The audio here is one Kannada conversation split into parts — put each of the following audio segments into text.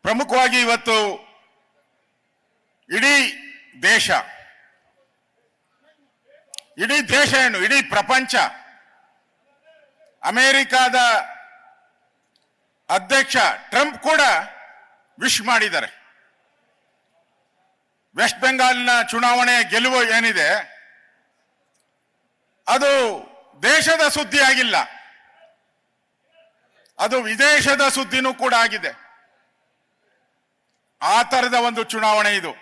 ಪ್ರಮುಖವಾಗಿ ಇವತ್ತು ಇಡೀ ದೇಶ ಏನು ಇಡೀ ಪ್ರಪಂಚ ಅಮೆರಿಕಾದ ಅಧ್ಯಕ್ಷ ಟ್ರಂಪ್ ಕೂಡ ವಿಶ್ ಮಾಡಿದ್ದಾರೆ. ವೆಸ್ಟ್ ಬೆಂಗಾಲ್ನ ಚುನಾವಣೆ ಗೆಲುವು ಏನಿದೆ ಅದು ದೇಶದ ಸುದ್ದಿ ಆಗಿಲ್ಲ, ಅದು ವಿದೇಶದ ಸುದ್ದಿನೂ ಕೂಡ ಆಗಿದೆ. ಆ ತರದ ಒಂದು ಚುನಾವಣೆ ಇದು.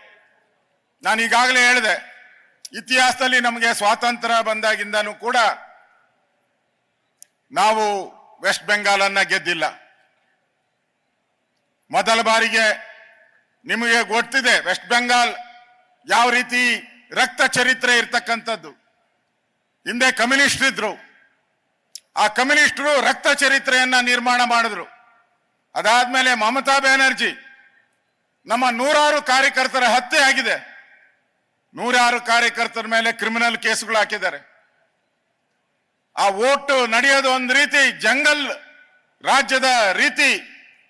ನಾನು ಈಗಾಗಲೇ ಹೇಳಿದೆ, ಇತಿಹಾಸದಲ್ಲಿ ನಮಗೆ ಸ್ವಾತಂತ್ರ್ಯ ಬಂದಾಗಿಂದನೂ ಕೂಡ ನಾವು ವೆಸ್ಟ್ ಬೆಂಗಾಲನ್ನ ಗೆದ್ದಿಲ್ಲ. ಮೊದಲ ಬಾರಿಗೆ ನಿಮಗೆ ಗೊತ್ತಿದೆ ವೆಸ್ಟ್ ಬೆಂಗಾಲ್ ಯಾವ ರೀತಿ ರಕ್ತ ಚರಿತ್ರೆ ಇರ್ತಕ್ಕಂಥದ್ದು. ಹಿಂದೆ ಕಮ್ಯುನಿಸ್ಟ್ ಇದ್ರು, ಆ ಕಮ್ಯುನಿಸ್ಟರು ರಕ್ತ ಚರಿತ್ರೆಯನ್ನ ನಿರ್ಮಾಣ ಮಾಡಿದ್ರು. ಅದಾದ್ಮೇಲೆ ಮಮತಾ ಬ್ಯಾನರ್ಜಿ ನಮ್ಮ 100 ಕಾರ್ಯಕರ್ತರ ಹತ್ಯೆ ಆಗಿದೆ, 100 ಕಾರ್ಯಕರ್ತರ ಮೇಲೆ ಕ್ರಿಮಿನಲ್ ಕೇಸ್ಗಳು ಹಾಕಿದ್ದಾರೆ. ಆ ವೋಟ್ ನಡೆಯೋದು ಒಂದು ರೀತಿ ಜಂಗಲ್ ರಾಜ್ಯದ ರೀತಿ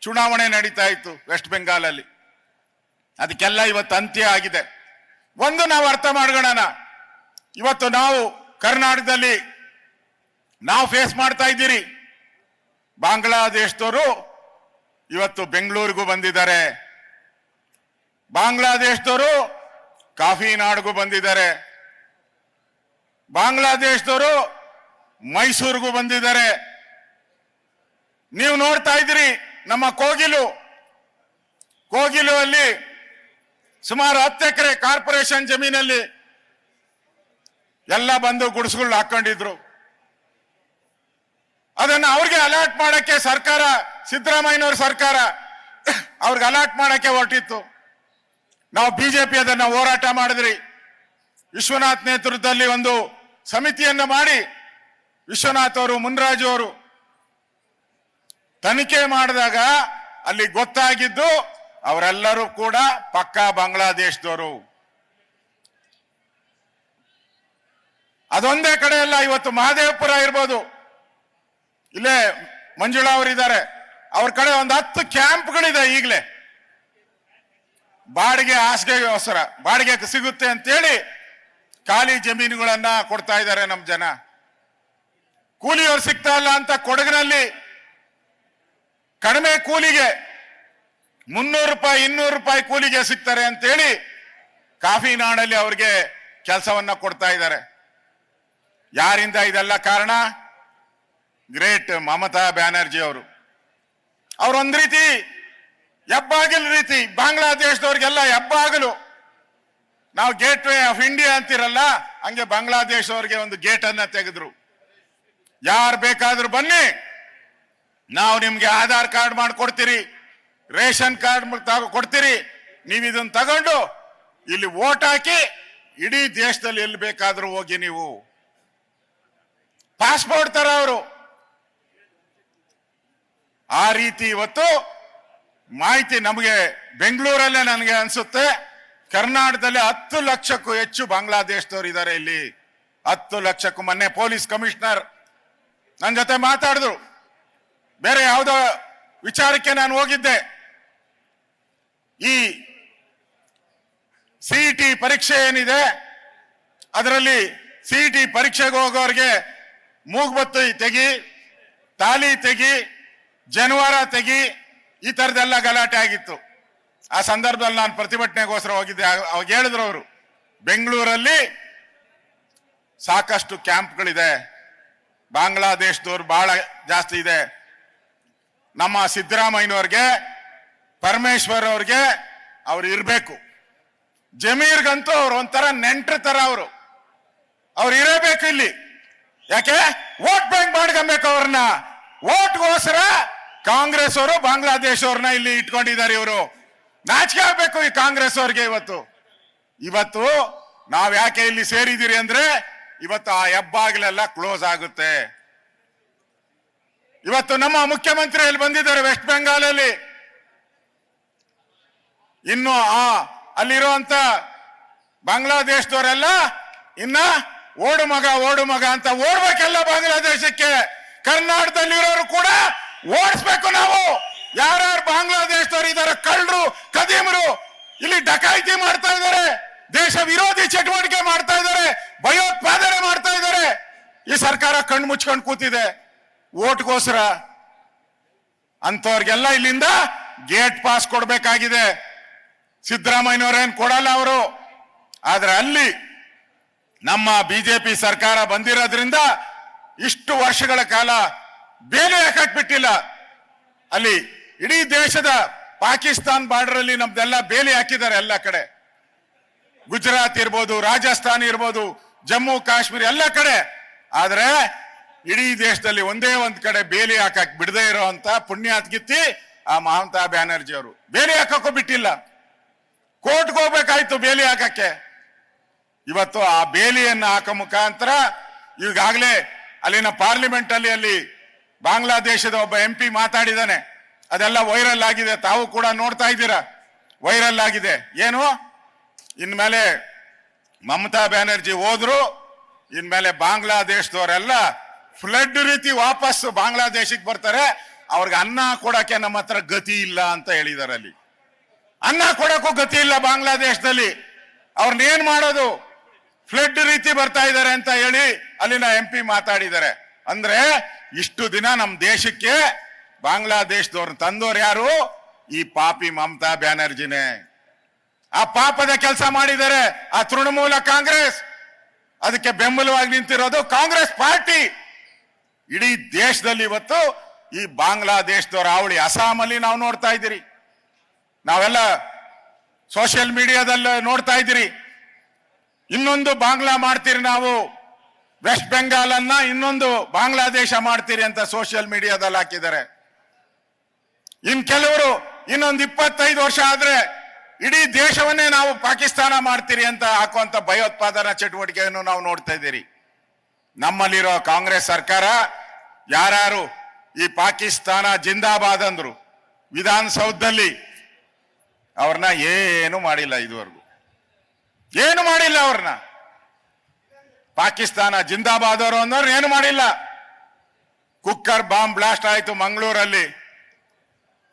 ಚುನಾವಣೆ ನಡೀತಾ ಇತ್ತು ವೆಸ್ಟ್ ಬೆಂಗಾಲಲ್ಲಿ. ಅದಕ್ಕೆಲ್ಲ ಇವತ್ತು ಅಂತ್ಯ ಆಗಿದೆ. ಒಂದು ನಾವು ಅರ್ಥ ಮಾಡ್ಕೊಳ್ಳೋಣ, ಇವತ್ತು ನಾವು ಕರ್ನಾಟಕದಲ್ಲಿ ನಾವು ಫೇಸ್ ಮಾಡ್ತಾ ಇದ್ದೀರಿ. ಬಾಂಗ್ಲಾದೇಶದವರು ಇವತ್ತು ಬೆಂಗಳೂರಿಗೂ ಬಂದಿದ್ದಾರೆ, ಬಾಂಗ್ಲಾದೇಶದವರು ಕಾಫಿ ನಾಡಿಗೂ ಬಂದಿದ್ದಾರೆ, ಬಾಂಗ್ಲಾದೇಶದವರು ಮೈಸೂರಿಗೂ ಬಂದಿದ್ದಾರೆ. ನೀವು ನೋಡ್ತಾ ಇದ್ದೀರಿ ನಮ್ಮ ಕೋಗಿಲು ಅಲ್ಲಿ ಸುಮಾರು 10 ಎಕರೆ ಕಾರ್ಪೊರೇಷನ್ ಜಮೀನಲ್ಲಿ ಎಲ್ಲ ಬಂದು ಗುಡಿಸಲು ಹಾಕೊಂಡಿದ್ರು. ಅದನ್ನ ಅವ್ರಿಗೆ ಅಲಾಟ್ ಮಾಡಕ್ಕೆ ಸರ್ಕಾರ, ಸಿದ್ದರಾಮಯ್ಯನವ್ರ ಸರ್ಕಾರ ಅವ್ರಿಗೆ ಅಲಾಟ್ ಮಾಡಕ್ಕೆ ಹೊರಟಿತ್ತು. ನಾವು ಬಿಜೆಪಿ ಅದನ್ನ ಹೋರಾಟ ಮಾಡಿದ್ರಿ. ವಿಶ್ವನಾಥ್ ನೇತೃತ್ವದಲ್ಲಿ ಒಂದು ಸಮಿತಿಯನ್ನ ಮಾಡಿ ವಿಶ್ವನಾಥ್ ಅವರು, ಮುನ್ರಾಜು ಅವರು ತನಿಖೆ ಮಾಡಿದಾಗ ಅಲ್ಲಿ ಗೊತ್ತಾಗಿದ್ದು ಅವರೆಲ್ಲರೂ ಕೂಡ ಪಕ್ಕಾ ಬಾಂಗ್ಲಾದೇಶದವರು. ಅದೊಂದೇ ಕಡೆ ಅಲ್ಲ, ಇವತ್ತು ಮಹದೇವಪುರ ಇರ್ಬೋದು, ಇಲ್ಲೇ ಮಂಜುಳಾ ಅವರಿದ್ದಾರೆ, ಅವ್ರ ಕಡೆ ಒಂದು 10 ಕ್ಯಾಂಪ್ಗಳಿದೆ. ಈಗಲೇ ಬಾಡಿಗೆ ಹಾಸಿಗೆಗೋಸ್ಕರ ಬಾಡಿಗೆ ಸಿಗುತ್ತೆ ಅಂತೇಳಿ ಖಾಲಿ ಜಮೀನುಗಳನ್ನ ಕೊಡ್ತಾ ಇದ್ದಾರೆ ನಮ್ಮ ಜನ. ಕೂಲಿಯವ್ರು ಸಿಗ್ತಾ ಇಲ್ಲ ಅಂತ ಕೊಡಗಿನಲ್ಲಿ ಕಡಿಮೆ ಕೂಲಿಗೆ 300 ರೂಪಾಯಿ 200 ರೂಪಾಯಿ ಕೂಲಿಗೆ ಸಿಗ್ತಾರೆ ಅಂತೇಳಿ ಕಾಫಿ ನಾಡಲ್ಲಿ ಅವ್ರಿಗೆ ಕೆಲಸವನ್ನ ಕೊಡ್ತಾ ಇದ್ದಾರೆ. ಯಾರಿಂದ ಇದೆಲ್ಲ ಕಾರಣ? ಗ್ರೇಟ್ ಮಮತಾ ಬ್ಯಾನರ್ಜಿ ಅವರು. ಅವ್ರೊಂದ್ ರೀತಿ ಹೆಬ್ಬಾಗಿಲು ರೀತಿ ಬಾಂಗ್ಲಾದೇಶದವ್ರಿಗೆಲ್ಲ ಹೆಬ್ಬಾಗಿಲು. ನಾವು ಗೇಟ್ ವೇ ಆಫ್ ಇಂಡಿಯಾ ಅಂತಿರಲ್ಲ, ಹಂಗೆ ಬಾಂಗ್ಲಾದೇಶದವ್ರಿಗೆ ಒಂದು ಗೇಟ್ ಅನ್ನ ತೆಗೆದ್ರು. ಯಾರು ಬೇಕಾದ್ರೂ ಬನ್ನಿ, ನಾವು ನಿಮ್ಗೆ ಆಧಾರ್ ಕಾರ್ಡ್ ಮಾಡಿಕೊಡ್ತೀರಿ, ರೇಷನ್ ಕಾರ್ಡ್ ಕೊಡ್ತೀರಿ, ನೀವು ಇದನ್ನ ತಗೊಂಡು ಇಲ್ಲಿ ವೋಟ್ ಹಾಕಿ ಇಡೀ ದೇಶದಲ್ಲಿ ಎಲ್ಲಿ ಬೇಕಾದ್ರೂ ಹೋಗಿ ನೀವು. ಪಾಸ್ಪೋರ್ಟ್ ತರ ಅವರು. ಆ ರೀತಿ ಇವತ್ತು ಮಾಹಿತಿ ನಮಗೆ ಬೆಂಗಳೂರಲ್ಲೇ ನನಗೆ ಅನ್ಸುತ್ತೆ ಕರ್ನಾಟಕದಲ್ಲಿ 10 ಲಕ್ಷಕ್ಕೂ ಹೆಚ್ಚು ಬಾಂಗ್ಲಾದೇಶದವರು ಇದ್ದಾರೆ ಇಲ್ಲಿ. 10 ಲಕ್ಷಕ್ಕೂ. ಮೊನ್ನೆ ಪೊಲೀಸ್ ಕಮಿಷನರ್ ನನ್ನ ಜೊತೆ ಮಾತಾಡಿದ್ರು. ಬೇರೆ ಯಾವುದೋ ವಿಚಾರಕ್ಕೆ ನಾನು ಹೋಗಿದ್ದೆ. ಈ ಸಿಇಟಿ ಪರೀಕ್ಷೆ ಏನಿದೆ ಅದರಲ್ಲಿ ಸಿಇಟಿ ಪರೀಕ್ಷೆಗೆ ಹೋಗೋರಿಗೆ ಮೂಗ್ಬತ್ತು ತೆಗಿ, ತಾಲಿ ತೆಗಿ, ಜನವಾರ ತೆಗಿ, ಈ ತರದೆಲ್ಲ ಗಲಾಟೆ ಆಗಿತ್ತು. ಆ ಸಂದರ್ಭದಲ್ಲಿ ನಾನು ಪ್ರತಿಭಟನೆಗೋಸ್ಕರ ಹೋಗಿದ್ದೆ. ಅವಾಗ ಹೇಳಿದ್ರು ಅವರು, ಬೆಂಗಳೂರಲ್ಲಿ ಸಾಕಷ್ಟು ಕ್ಯಾಂಪ್ಗಳಿದೆ, ಬಾಂಗ್ಲಾದೇಶದವ್ರು ಬಹಳ ಜಾಸ್ತಿ ಇದೆ. ನಮ್ಮ ಸಿದ್ದರಾಮಯ್ಯನವ್ರಿಗೆ, ಪರಮೇಶ್ವರ್ ಅವ್ರಿಗೆ ಅವ್ರು ಇರಬೇಕು. ಜಮೀರ್ಗಂತೂ ಅವ್ರು ಒಂಥರ ನೆಂಟ್ರ ತರ ಅವ್ರು ಇರಬೇಕು ಇಲ್ಲಿ. ಯಾಕೆ? ವೋಟ್ ಬ್ಯಾಂಕ್ ಮಾಡ್ಕೊಬೇಕು ಅವ್ರನ್ನ. ವೋಟ್ಗೋಸ್ಕರ ಕಾಂಗ್ರೆಸ್ ಅವರು ಬಾಂಗ್ಲಾದೇಶ ಅವ್ರನ್ನ ಇಲ್ಲಿ ಇಟ್ಕೊಂಡಿದ್ದಾರೆ. ಇವರು ನಾಚಿಕೆ ಆಗ್ಬೇಕು ಈ ಕಾಂಗ್ರೆಸ್ ಅವ್ರಿಗೆ. ಇವತ್ತು ನಾವ್ ಯಾಕೆ ಇಲ್ಲಿ ಸೇರಿದ್ದೀರಿ ಅಂದ್ರೆ ಇವತ್ತು ಆ ಹೆಬ್ಬಾಗಿಲೆಲ್ಲ ಕ್ಲೋಸ್ ಆಗುತ್ತೆ. ಇವತ್ತು ನಮ್ಮ ಮುಖ್ಯಮಂತ್ರಿ ಇಲ್ಲಿ ಬಂದಿದ್ದಾರೆ ವೆಸ್ಟ್ ಬೆಂಗಾಲಲ್ಲಿ. ಇನ್ನು ಅಲ್ಲಿರುವಂತ ಬಾಂಗ್ಲಾದೇಶದವರೆಲ್ಲ ಇನ್ನ ಓಡು ಮಗ ಅಂತ ಓಡ್ಬೇಕೆಲ್ಲ ಬಾಂಗ್ಲಾದೇಶಕ್ಕೆ. ಕರ್ನಾಟಕದಲ್ಲಿರೋರು ಕೂಡ ಓಡಿಸ್ಬೇಕು ನಾವು. ಯಾರ್ಯಾರು ಬಾಂಗ್ಲಾದೇಶದವರು ಇದಾರೆ, ಕಳ್ಳರು ಇಲ್ಲಿ ಡಕಾಯಿತಿ ಮಾಡ್ತಾ ಇದ್ದಾರೆ, ದೇಶ ವಿರೋಧಿ ಚಟುವಟಿಕೆ ಮಾಡ್ತಾ ಇದ್ದಾರೆ, ಭಯೋತ್ಪಾದನೆ ಮಾಡ್ತಾ ಇದ್ದಾರೆ. ಈ ಸರ್ಕಾರ ಕಣ್ಣು ಮುಚ್ಕೊಂಡು ಕೂತಿದೆ ಓಟ್ಗೋಸ್ಕರ. ಅಂತವ್ರಿಗೆಲ್ಲ ಇಲ್ಲಿಂದ ಗೇಟ್ ಪಾಸ್ ಕೊಡ್ಬೇಕಾಗಿದೆ. ಸಿದ್ದರಾಮಯ್ಯನವರೇನು ಕೊಡಲ್ಲ ಅವರು. ಆದ್ರೆ ಅಲ್ಲಿ ನಮ್ಮ ಬಿಜೆಪಿ ಸರ್ಕಾರ ಬಂದಿರೋದ್ರಿಂದ ಇಷ್ಟು ವರ್ಷಗಳ ಕಾಲ ಬೇಲೆ ಹಾಕಕ್ ಬಿಟ್ಟಿಲ್ಲ. ಅಲ್ಲಿ ಇಡೀ ದೇಶದ ಪಾಕಿಸ್ತಾನ್ ಬಾರ್ಡರ್ ಅಲ್ಲಿ ನಮ್ದೆಲ್ಲ ಬೇಲಿ ಹಾಕಿದ್ದಾರೆ ಎಲ್ಲ ಕಡೆ. ಗುಜರಾತ್ ಇರ್ಬೋದು, ರಾಜಸ್ಥಾನ್ ಇರ್ಬೋದು, ಜಮ್ಮು ಕಾಶ್ಮೀರ ಎಲ್ಲ ಕಡೆ. ಆದ್ರೆ ಇಡೀ ದೇಶದಲ್ಲಿ ಒಂದೇ ಒಂದ್ ಕಡೆ ಬೇಲಿ ಹಾಕಕ್ ಬಿಡದೇ ಇರೋಂತ ಪುಣ್ಯಾತ್ಗಿತ್ತಿ ಆ ಮಮತಾ ಬ್ಯಾನರ್ಜಿ ಅವರು ಬೇಲಿ ಹಾಕಕ್ಕೂ ಬಿಟ್ಟಿಲ್ಲ. ಕೋರ್ಟ್ಗೆ ಹೋಗ್ಬೇಕಾಯ್ತು ಬೇಲಿ ಹಾಕಕ್ಕೆ. ಇವತ್ತು ಆ ಬೇಲಿಯನ್ನು ಹಾಕೋ ಮುಖಾಂತರ ಈಗಾಗಲೇ ಅಲ್ಲಿನ ಪಾರ್ಲಿಮೆಂಟ್ ಅಲ್ಲಿ ಬಾಂಗ್ಲಾದೇಶದ ಒಬ್ಬ MP ಮಾತಾಡಿದಾನೆ. ಅದೆಲ್ಲ ವೈರಲ್ ಆಗಿದೆ, ತಾವು ಕೂಡ ನೋಡ್ತಾ ಇದ್ದೀರಾ. ವೈರಲ್ ಆಗಿದೆ. ಏನು ಇನ್ಮೇಲೆ ಮಮತಾ ಬ್ಯಾನರ್ಜಿ ಹೋದ್ರು, ಇನ್ಮೇಲೆ ಬಾಂಗ್ಲಾದೇಶದವರೆಲ್ಲ ಫ್ಲಡ್ ರೀತಿ ವಾಪಸ್ ಬಾಂಗ್ಲಾದೇಶಕ್ಕೆ ಬರ್ತಾರೆ. ಅವ್ರಿಗೆ ಅನ್ನ ಕೊಡಕ್ಕೆ ನಮ್ಮ ಹತ್ರ ಗತಿ ಇಲ್ಲ ಅಂತ ಹೇಳಿದಾರೆ. ಅಲ್ಲಿ ಅನ್ನ ಕೊಡಕ್ಕೂ ಗತಿ ಇಲ್ಲ ಬಾಂಗ್ಲಾದೇಶದಲ್ಲಿ. ಅವ್ರನ್ನೇನ್ ಮಾಡೋದು? ಫ್ಲಡ್ ರೀತಿ ಬರ್ತಾ ಇದ್ದಾರೆ ಅಂತ ಹೇಳಿ ಅಲ್ಲಿನ MP ಮಾತಾಡಿದ್ದಾರೆ. ಅಂದ್ರೆ ಇಷ್ಟು ದಿನ ನಮ್ಮ ದೇಶಕ್ಕೆ ಬಾಂಗ್ಲಾದೇಶದವ್ರನ್ನ ತಂದೋರು ಯಾರು? ಈ ಪಾಪಿ ಮಮತಾ ಬ್ಯಾನರ್ಜಿನೇ. ಆ ಪಾಪದ ಕೆಲಸ ಮಾಡಿದ್ದಾರೆ ಆ ತೃಣಮೂಲ ಕಾಂಗ್ರೆಸ್. ಅದಕ್ಕೆ ಬೆಂಬಲವಾಗಿ ನಿಂತಿರೋದು ಕಾಂಗ್ರೆಸ್ ಪಾರ್ಟಿ. ಇಡೀ ದೇಶದಲ್ಲಿ ಇವತ್ತು ಈ ಬಾಂಗ್ಲಾದೇಶದವರ ಅವಳಿ ಅಸ್ಸಾಮಲ್ಲಿ ನಾವು ನೋಡ್ತಾ ಇದ್ದೀರಿ, ನಾವೆಲ್ಲ ಸೋಷಿಯಲ್ ಮೀಡಿಯಾದಲ್ಲಿ ನೋಡ್ತಾ ಇದ್ದೀರಿ. ಇನ್ನೊಂದು ಬಾಂಗ್ಲಾ ಮಾಡ್ತೀರಿ ನಾವು, ವೆಸ್ಟ್ ಬೆಂಗಾಲ್ ಅನ್ನ ಇನ್ನೊಂದು ಬಾಂಗ್ಲಾದೇಶ ಮಾಡ್ತೀರಿ ಅಂತ ಸೋಷಿಯಲ್ ಮೀಡಿಯಾದಲ್ಲಿ ಹಾಕಿದ್ದಾರೆ. ಇನ್ ಕೆಲವರು ಇನ್ನೊಂದು 25 ವರ್ಷ ಆದ್ರೆ ಇಡೀ ದೇಶವನ್ನೇ ನಾವು ಪಾಕಿಸ್ತಾನ ಮಾಡ್ತೀರಿ ಅಂತ ಹಾಕುವಂತ ಭಯೋತ್ಪಾದನಾ ಚಟುವಟಿಕೆಯನ್ನು ನಾವು ನೋಡ್ತಾ ಇದ್ದೀರಿ. ನಮ್ಮಲ್ಲಿರೋ ಕಾಂಗ್ರೆಸ್ ಸರ್ಕಾರ ಯಾರು ಈ ಪಾಕಿಸ್ತಾನ ಜಿಂದಾಬಾದ್ ಅಂದ್ರು ವಿಧಾನಸೌಧದಲ್ಲಿ, ಅವ್ರನ್ನ ಏನು ಮಾಡಿಲ್ಲ, ಇದುವರೆಗೂ ಏನು ಮಾಡಿಲ್ಲ. ಅವ್ರನ್ನ ಪಾಕಿಸ್ತಾನ ಜಿಂದಾಬಾದ್ ಅವರು ಅನ್ನೋರು ಏನು ಮಾಡಿಲ್ಲ. ಕುಕ್ಕರ್ ಬಾಂಬ್ ಬ್ಲಾಸ್ಟ್ ಆಯ್ತು ಮಂಗಳೂರಲ್ಲಿ,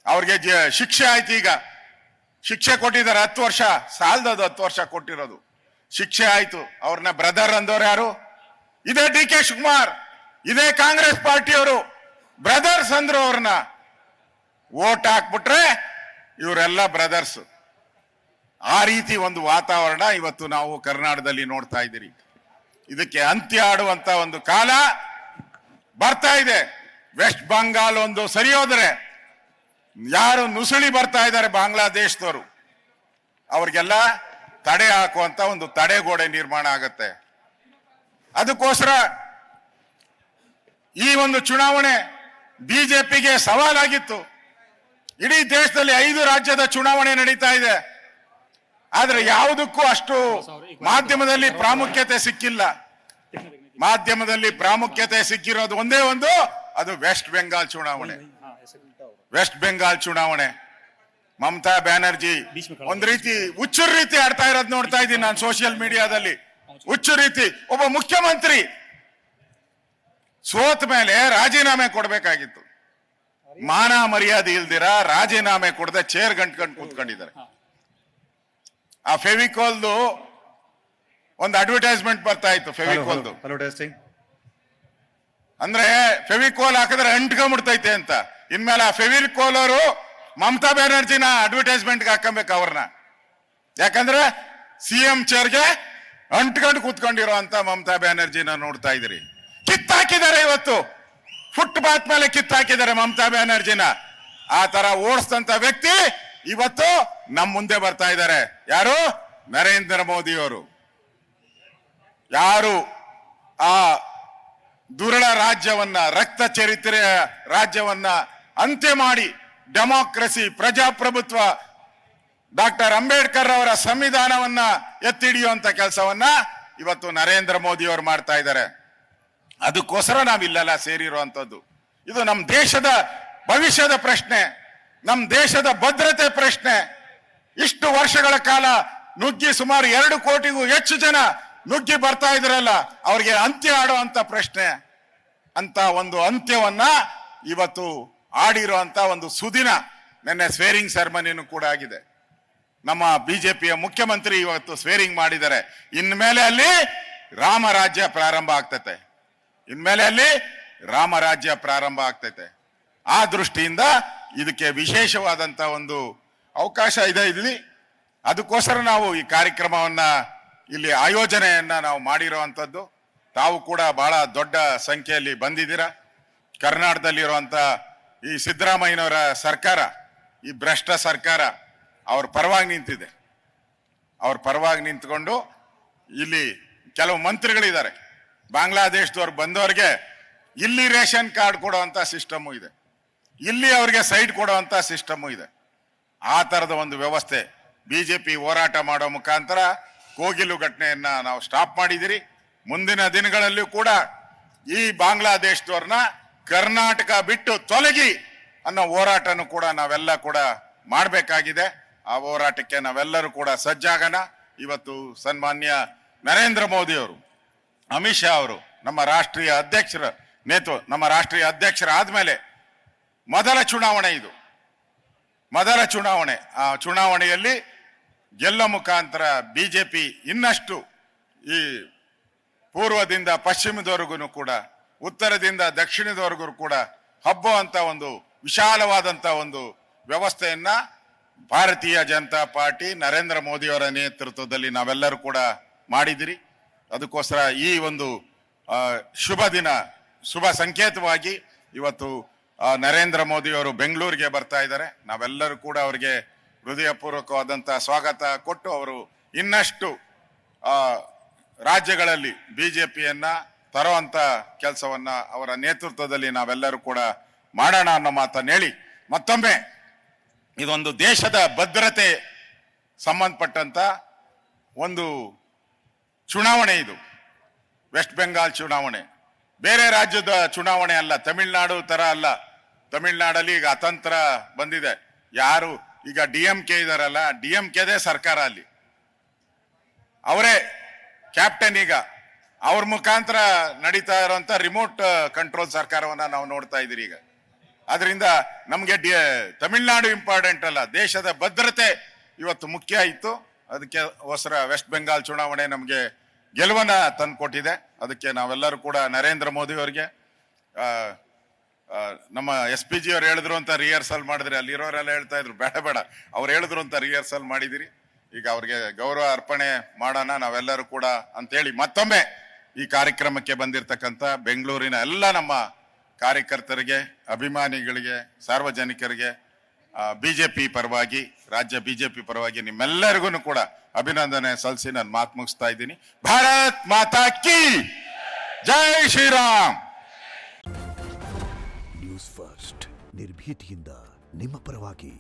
ಅವ್ರಿಗೆ ಶಿಕ್ಷೆ ಆಯ್ತು. ಈಗ ಶಿಕ್ಷೆ ಕೊಟ್ಟಿದ್ದಾರೆ 10 ವರ್ಷ, ಸಾಲದದು 10 ವರ್ಷ ಕೊಟ್ಟಿರೋದು ಶಿಕ್ಷೆ ಆಯ್ತು. ಅವ್ರನ್ನ ಬ್ರದರ್ ಅಂದವ್ರು ಯಾರು? ಇದೇ DK ಶಿವಕುಮಾರ್, ಇದೇ ಕಾಂಗ್ರೆಸ್ ಪಾರ್ಟಿಯವರು ಬ್ರದರ್ಸ್ ಅಂದ್ರು. ಅವ್ರನ್ನ ವೋಟ್ ಹಾಕ್ಬಿಟ್ರೆ ಇವರೆಲ್ಲ ಬ್ರದರ್ಸ್. ಆ ರೀತಿ ಒಂದು ವಾತಾವರಣ ಇವತ್ತು ನಾವು ಕರ್ನಾಟಕದಲ್ಲಿ ನೋಡ್ತಾ ಇದ್ದೀರಿ. ಇದಕ್ಕೆ ಅಂತ್ಯ ಆಡುವಂತ ಒಂದು ಕಾಲ ಬರ್ತಾ ಇದೆ. ವೆಸ್ಟ್ ಬೆಂಗಾಲ್ ಒಂದು ಸರಿ ಹೋದ್ರೆ ಯಾರು ನುಸುಳಿ ಬರ್ತಾ ಇದ್ದಾರೆ ಬಾಂಗ್ಲಾದೇಶದವರು, ಅವ್ರಿಗೆಲ್ಲ ತಡೆ ಹಾಕುವಂತ ಒಂದು ತಡೆಗೋಡೆ ನಿರ್ಮಾಣ ಆಗತ್ತೆ. ಅದಕ್ಕೋಸ್ಕರ ಈ ಒಂದು ಚುನಾವಣೆ ಬಿಜೆಪಿಗೆ ಸವಾಲಾಗಿತ್ತು. ಇಡೀ ದೇಶದಲ್ಲಿ 5 ರಾಜ್ಯದ ಚುನಾವಣೆ ನಡೀತಾ ಇದೆ. ಆದ್ರೆ ಯಾವುದಕ್ಕೂ ಅಷ್ಟು ಮಾಧ್ಯಮದಲ್ಲಿ ಪ್ರಾಮುಖ್ಯತೆ ಸಿಕ್ಕಿಲ್ಲ. ಮಾಧ್ಯಮದಲ್ಲಿ ಪ್ರಾಮುಖ್ಯತೆ ಸಿಕ್ಕಿರೋದು ಒಂದೇ ಒಂದು, ಅದು ವೆಸ್ಟ್ ಬೆಂಗಾಲ್ ಚುನಾವಣೆ. ವೆಸ್ಟ್ ಬೆಂಗಾಲ್ ಚುನಾವಣೆ ಮಮತಾ ಬ್ಯಾನರ್ಜಿ ಒಂದ್ ರೀತಿ ಹುಚ್ಚುರ್ ರೀತಿ ಆಡ್ತಾ ಇರೋದು ನೋಡ್ತಾ ಇದ್ದೀನಿ ನಾನು ಸೋಷಿಯಲ್ ಮೀಡಿಯಾದಲ್ಲಿ. ಹುಚ್ಚು ರೀತಿ ಒಬ್ಬ ಮುಖ್ಯಮಂತ್ರಿ ಸೋತ ಮೇಲೆ ರಾಜೀನಾಮೆ ಕೊಡ್ಬೇಕಾಗಿತ್ತು. ಮಾನ ಮರ್ಯಾದೆ ಇಲ್ದಿರ ರಾಜೀನಾಮೆ ಕೊಡದೆ ಚೇರ್ ಗಂಟ್ಕೊಂಡು ಕೂತ್ಕೊಂಡಿದ್ದಾರೆ. ಆ ಫೆವಿಕಾಲ್ದು ಒಂದು ಅಡ್ವರ್ಟೈಸ್ಮೆಂಟ್ ಬರ್ತಾ ಇತ್ತು. ಫೆವಿಕಾಲ್ದು ಅಂದ್ರೆ ಫೆವಿಕಾಲ್ ಹಾಕಿದ್ರೆ ಅಂಟ್ಕೊಂಡ್ಬಿಡ್ತೈತೆ ಅಂತ. ಇನ್ಮೇಲೆ ಆ ಫೆವಿಕಾಲ್ ಅವರು ಮಮತಾ ಬ್ಯಾನರ್ಜಿನ ಅಡ್ವರ್ಟೈಸ್ಮೆಂಟ್ಗೆ ಹಾಕಬೇಕು ಅವ್ರನ್ನ. ಯಾಕಂದ್ರೆ CM ಚೇರ್ಗೆ ಅಂಟ್ಕೊಂಡು ಕೂತ್ಕೊಂಡಿರೋ ಅಂತ ಮಮತಾ ಬ್ಯಾನರ್ಜಿನ ನೋಡ್ತಾ ಇದ್ರಿ. ಕಿತ್ತಾಕಿದ್ದಾರೆ ಇವತ್ತು, ಫುಟ್ಪಾತ್ ಮೇಲೆ ಕಿತ್ತಾಕಿದ್ದಾರೆ ಮಮತಾ ಬ್ಯಾನರ್ಜಿನ. ಆ ತರ ಓಡಿಸ್ತಂತ ವ್ಯಕ್ತಿ ಇವತ್ತು ನಮ್ ಮುಂದೆ ಬರ್ತಾ ಇದ್ದಾರೆ. ಯಾರು? ನರೇಂದ್ರ ಮೋದಿ ಅವರು. ಯಾರು ಆ ದುರುಳ ರಾಜ್ಯವನ್ನ, ರಕ್ತ ಚರಿತ್ರೆಯ ರಾಜ್ಯವನ್ನ ಅಂತ್ಯ ಮಾಡಿ ಡೆಮಾಕ್ರಸಿ, ಪ್ರಜಾಪ್ರಭುತ್ವ, ಡಾಕ್ಟರ್ ಅಂಬೇಡ್ಕರ್ ಅವರ ಸಂವಿಧಾನವನ್ನ ಎತ್ತಿಡಿಯುವಂತ ಕೆಲಸವನ್ನ ಇವತ್ತು ನರೇಂದ್ರ ಮೋದಿ ಅವರು ಮಾಡ್ತಾ ಇದ್ದಾರೆ. ಅದಕ್ಕೋಸ್ಕರ ನಾವಿಲ್ಲೆಲ್ಲ ಸೇರಿರುವಂತದ್ದು. ಇದು ನಮ್ಮ ದೇಶದ ಭವಿಷ್ಯದ ಪ್ರಶ್ನೆ, ನಮ್ಮ ದೇಶದ ಭದ್ರತೆ ಪ್ರಶ್ನೆ. ಇಷ್ಟು ವರ್ಷಗಳ ಕಾಲ ನುಗ್ಗಿ ಸುಮಾರು 2 ಕೋಟಿಗೂ ಹೆಚ್ಚು ಜನ ನುಗ್ಗಿ ಬರ್ತಾ ಇದ್ರಲ್ಲ, ಅವ್ರಿಗೆ ಅಂತ್ಯ ಆಡುವಂತ ಪ್ರಶ್ನೆ ಅಂತ ಒಂದು ಅಂತ್ಯವನ್ನ ಇವತ್ತು ಆಡಿರುವಂತ ಒಂದು ಸುದಿನ. ನಿನ್ನೆ ಸ್ವೇರಿಂಗ್ ಸೆರೆಮನಿನೂ ಕೂಡ ಆಗಿದೆ. ನಮ್ಮ ಬಿಜೆಪಿಯ ಮುಖ್ಯಮಂತ್ರಿ ಇವತ್ತು ಸ್ವೇರಿಂಗ್ ಮಾಡಿದ್ದಾರೆ. ಇನ್ಮೇಲೆ ಅಲ್ಲಿ ರಾಮರಾಜ್ಯ ಪ್ರಾರಂಭ ಆಗ್ತೈತೆ. ಇನ್ಮೇಲೆ ಅಲ್ಲಿ ರಾಮರಾಜ್ಯ ಪ್ರಾರಂಭ ಆಗ್ತೈತೆ. ಆ ದೃಷ್ಟಿಯಿಂದ ಇದಕ್ಕೆ ವಿಶೇಷವಾದಂತ ಒಂದು ಅವಕಾಶ ಇದೆ ಇಲ್ಲಿ. ಅದಕ್ಕೋಸ್ಕರ ನಾವು ಈ ಕಾರ್ಯಕ್ರಮವನ್ನ ಇಲ್ಲಿ ಆಯೋಜನೆಯನ್ನ ನಾವು ಮಾಡಿರುವಂತದ್ದು. ತಾವು ಕೂಡ ಬಹಳ ದೊಡ್ಡ ಸಂಖ್ಯೆಯಲ್ಲಿ ಬಂದಿದ್ದೀರಾ. ಕರ್ನಾಟಕದಲ್ಲಿರುವಂತ ಈ ಸಿದ್ದರಾಮಯ್ಯನವರ ಸರ್ಕಾರ, ಈ ಭ್ರಷ್ಟ ಸರ್ಕಾರ ಅವ್ರ ಪರವಾಗಿ ನಿಂತಿದೆ. ಅವ್ರ ಪರವಾಗಿ ನಿಂತ್ಕೊಂಡು ಇಲ್ಲಿ ಕೆಲವು ಮಂತ್ರಿಗಳಿದ್ದಾರೆ. ಬಾಂಗ್ಲಾದೇಶದವ್ರು ಬಂದವ್ರಿಗೆ ಇಲ್ಲಿ ರೇಷನ್ ಕಾರ್ಡ್ ಕೊಡುವಂತ ಸಿಸ್ಟಮು ಇದೆ, ಇಲ್ಲಿ ಅವ್ರಿಗೆ ಸೈಟ್ ಕೊಡುವಂತ ಸಿಸ್ಟಮು ಇದೆ. ಆ ತರದ ಒಂದು ವ್ಯವಸ್ಥೆ ಬಿಜೆಪಿ ಹೋರಾಟ ಮಾಡೋ ಮುಖಾಂತರ ಕೋಗಿಲು ಘಟನೆಯನ್ನ ನಾವು ಸ್ಟಾಪ್ ಮಾಡಿದಿರಿ. ಮುಂದಿನ ದಿನಗಳಲ್ಲೂ ಕೂಡ ಈ ಬಾಂಗ್ಲಾದೇಶದವ್ರನ್ನ ಕರ್ನಾಟಕ ಬಿಟ್ಟು ತೊಲಗಿ ಅನ್ನೋ ಹೋರಾಟನೂ ಕೂಡ ನಾವೆಲ್ಲ ಕೂಡ ಮಾಡಬೇಕಾಗಿದೆ. ಆ ಹೋರಾಟಕ್ಕೆ ನಾವೆಲ್ಲರೂ ಕೂಡ ಸಜ್ಜಾಗೋಣ. ಇವತ್ತು ಸನ್ಮಾನ್ಯ ನರೇಂದ್ರ ಮೋದಿ ಅವರು, ಅಮಿತ್ ಶಾ ಅವರು ನಮ್ಮ ರಾಷ್ಟ್ರೀಯ ಅಧ್ಯಕ್ಷರ ನಮ್ಮ ರಾಷ್ಟ್ರೀಯ ಅಧ್ಯಕ್ಷರಾದ್ಮೇಲೆ ಮೊದಲ ಚುನಾವಣೆ ಇದು, ಮೊದಲ ಚುನಾವಣೆ. ಆ ಚುನಾವಣೆಯಲ್ಲಿ ಗೆಲ್ಲೋ ಮುಖಾಂತರ ಬಿಜೆಪಿ ಇನ್ನಷ್ಟು ಈ ಪೂರ್ವದಿಂದ ಪಶ್ಚಿಮದವರೆಗೂ ಕೂಡ, ಉತ್ತರದಿಂದ ದಕ್ಷಿಣದವರೆಗೂ ಕೂಡ ಹಬ್ಬುವಂತ ಒಂದು ವಿಶಾಲವಾದಂತ ಒಂದು ವ್ಯವಸ್ಥೆಯನ್ನ ಭಾರತೀಯ ಜನತಾ ಪಾರ್ಟಿ ನರೇಂದ್ರ ಮೋದಿ ಅವರ ನೇತೃತ್ವದಲ್ಲಿ ನಾವೆಲ್ಲರೂ ಕೂಡ ಮಾಡಿದಿರಿ. ಅದಕ್ಕೋಸ್ಕರ ಈ ಒಂದು ಶುಭ ದಿನ, ಶುಭ ಸಂಕೇತವಾಗಿ ಇವತ್ತು ನರೇಂದ್ರ ಮೋದಿ ಅವರು ಬೆಂಗಳೂರಿಗೆ ಬರ್ತಾ ಇದ್ದಾರೆ. ನಾವೆಲ್ಲರೂ ಕೂಡ ಅವರಿಗೆ ಹೃದಯಪೂರ್ವಕವಾದಂತಹ ಸ್ವಾಗತ ಕೊಟ್ಟು ಅವರು ಇನ್ನಷ್ಟು ರಾಜ್ಯಗಳಲ್ಲಿ ಬಿಜೆಪಿಯನ್ನ ತರುವಂತ ಕೆಲಸವನ್ನ ಅವರ ನೇತೃತ್ವದಲ್ಲಿ ನಾವೆಲ್ಲರೂ ಕೂಡ ಮಾಡೋಣ ಅನ್ನೋ ಮಾತನ್ನು ಹೇಳಿ, ಮತ್ತೊಮ್ಮೆ ಇದೊಂದು ದೇಶದ ಭದ್ರತೆ ಸಂಬಂಧಪಟ್ಟಂತ ಒಂದು ಚುನಾವಣೆ. ಇದು ವೆಸ್ಟ್ ಬೆಂಗಾಲ್ ಚುನಾವಣೆ, ಬೇರೆ ರಾಜ್ಯದ ಚುನಾವಣೆ ಅಲ್ಲ, ತಮಿಳ್ನಾಡು ತರ ಅಲ್ಲ. ತಮಿಳ್ನಾಡಲ್ಲಿ ಈಗ ಅತಂತ್ರ ಬಂದಿದೆ. ಯಾರು ಈಗ DMK ಇದಾರಲ್ಲ, DMKದೇ ಸರ್ಕಾರ ಅಲ್ಲಿ, ಅವರೇ ಕ್ಯಾಪ್ಟನ್. ಈಗ ಅವ್ರ ಮುಖಾಂತರ ನಡೀತಾ ಇರುವಂತ ರಿಮೋಟ್ ಕಂಟ್ರೋಲ್ ಸರ್ಕಾರವನ್ನ ನಾವು ನೋಡ್ತಾ ಇದೀರಿ ಈಗ. ಆದ್ರಿಂದ ನಮ್ಗೆ ತಮಿಳ್ನಾಡು ಇಂಪಾರ್ಟೆಂಟ್ ಅಲ್ಲ, ದೇಶದ ಭದ್ರತೆ ಇವತ್ತು ಮುಖ್ಯ ಇತ್ತು. ಅದಕ್ಕೆ ಹೊಸರ ವೆಸ್ಟ್ ಬೆಂಗಾಲ್ ಚುನಾವಣೆ ನಮ್ಗೆ ಗೆಲುವನ್ನ ತಂದ್ಕೊಟ್ಟಿದೆ. ಅದಕ್ಕೆ ನಾವೆಲ್ಲರೂ ಕೂಡ ನರೇಂದ್ರ ಮೋದಿ ಅವರಿಗೆ, ನಮ್ಮ SPG ಅವ್ರು ಹೇಳಿದ್ರು ಅಂತ ರಿಹರ್ಸಲ್ ಮಾಡಿದ್ರಿ, ಅಲ್ಲಿರೋರೆಲ್ಲ ಹೇಳ್ತಾ ಇದ್ರು ಬೇಡ ಬೇಡ, ಅವ್ರು ಹೇಳಿದ್ರು ಅಂತ ರಿಹರ್ಸಲ್ ಮಾಡಿದಿರಿ. ಈಗ ಅವ್ರಿಗೆ ಗೌರವ ಅರ್ಪಣೆ ಮಾಡೋಣ ನಾವೆಲ್ಲರೂ ಕೂಡ ಅಂತೇಳಿ ಮತ್ತೊಮ್ಮೆ ಈ ಕಾರ್ಯಕ್ರಮಕ್ಕೆ ಬಂದಿರತಕ್ಕಂತ ಬೆಂಗಳೂರಿನ ಎಲ್ಲ ನಮ್ಮ ಕಾರ್ಯಕರ್ತರಿಗೆ, ಅಭಿಮಾನಿಗಳಿಗೆ, ಸಾರ್ವಜನಿಕರಿಗೆ ಬಿಜೆಪಿ ಪರವಾಗಿ, ರಾಜ್ಯ ಬಿಜೆಪಿ ಪರವಾಗಿ ನಿಮ್ಮೆಲ್ಲರಿಗೂ ಕೂಡ ಅಭಿನಂದನೆ ಸಲ್ಲಿಸಿ ನಾನು ಮಾತು ಮುಗಿಸ್ತಾ ಇದ್ದೀನಿ. ಭಾರತ್ ಮಾತಾ ಕಿ ಜೈ ಶ್ರೀರಾಮ್. ನ್ಯೂಸ್ ಫಸ್ಟ್, ನಿರ್ಭೀತಿಯಿಂದ ನಿಮ್ಮ ಪರವಾಗಿ.